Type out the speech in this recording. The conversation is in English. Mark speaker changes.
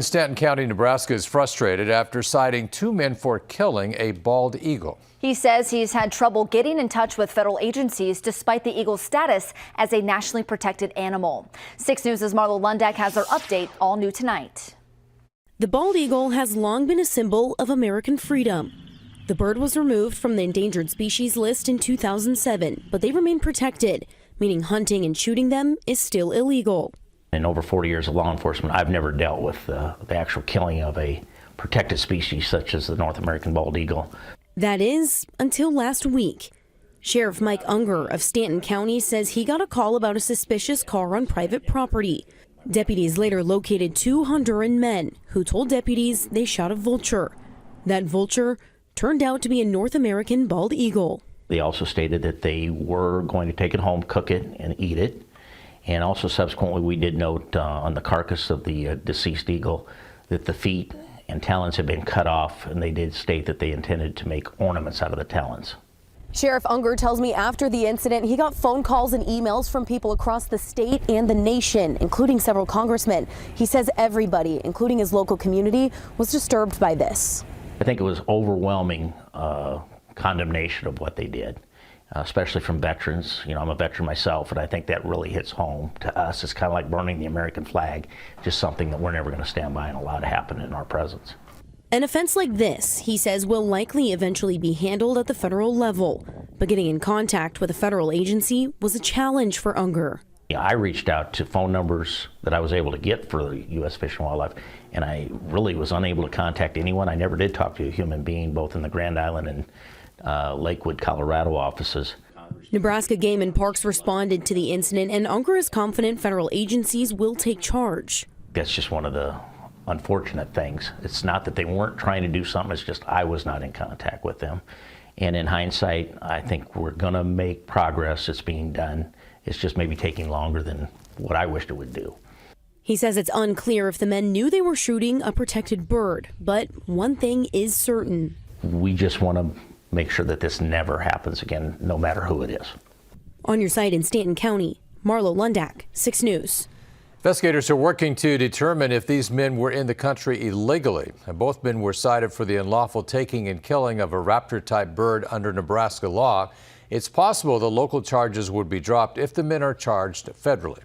Speaker 1: Stanton County, Nebraska is frustrated after citing two men for killing a bald eagle.
Speaker 2: He says he's had trouble getting in touch with federal agencies despite the eagle's status as a nationally protected animal. 6 News' Marlo Lundak has our update, all new tonight.
Speaker 3: The bald eagle has long been a symbol of American freedom. The bird was removed from the endangered species list in 2007, but they remain protected, meaning hunting and shooting them is still illegal.
Speaker 4: In over 40 years of law enforcement, I've never dealt with the actual killing of a protected species such as the North American bald eagle.
Speaker 3: That is, until last week. Sheriff Mike Unger of Stanton County says he got a call about a suspicious car on private property. Deputies later located two Honduran men who told deputies they shot a vulture. That vulture turned out to be a North American bald eagle.
Speaker 4: They also stated that they were going to take it home, cook it, and eat it. And also subsequently, we did note on the carcass of the deceased eagle that the feet and talons had been cut off, and they did state that they intended to make ornaments out of the talons.
Speaker 5: Sheriff Unger tells me after the incident, he got phone calls and emails from people across the state and the nation, including several congressmen. He says everybody, including his local community, was disturbed by this.
Speaker 4: I think it was overwhelming condemnation of what they did. Especially from veterans. You know, I'm a veteran myself, and I think that really hits home to us. It's kind of like burning the American flag, just something that we're never going to stand by and allow to happen in our presence.
Speaker 3: An offense like this, he says, will likely eventually be handled at the federal level, but getting in contact with a federal agency was a challenge for Unger.
Speaker 4: Yeah, I reached out to phone numbers that I was able to get for the U.S. Fish and Wildlife, and I really was unable to contact anyone. I never did talk to a human being, both in the Grand Island and Lakewood, Colorado offices.
Speaker 3: Nebraska Game and Parks responded to the incident, and Unger is confident federal agencies will take charge.
Speaker 4: That's just one of the unfortunate things. It's not that they weren't trying to do something, it's just I was not in contact with them. And in hindsight, I think we're going to make progress. It's being done. It's just maybe taking longer than what I wished it would do.
Speaker 3: He says it's unclear if the men knew they were shooting a protected bird, but one thing is certain.
Speaker 4: We just want to make sure that this never happens again, no matter who it is.
Speaker 3: On your site in Stanton County, Marlo Lundak, 6 News.
Speaker 1: Investigators are working to determine if these men were in the country illegally. And both men were cited for the unlawful taking and killing of a raptor-type bird under Nebraska law. It's possible the local charges would be dropped if the men are charged federally.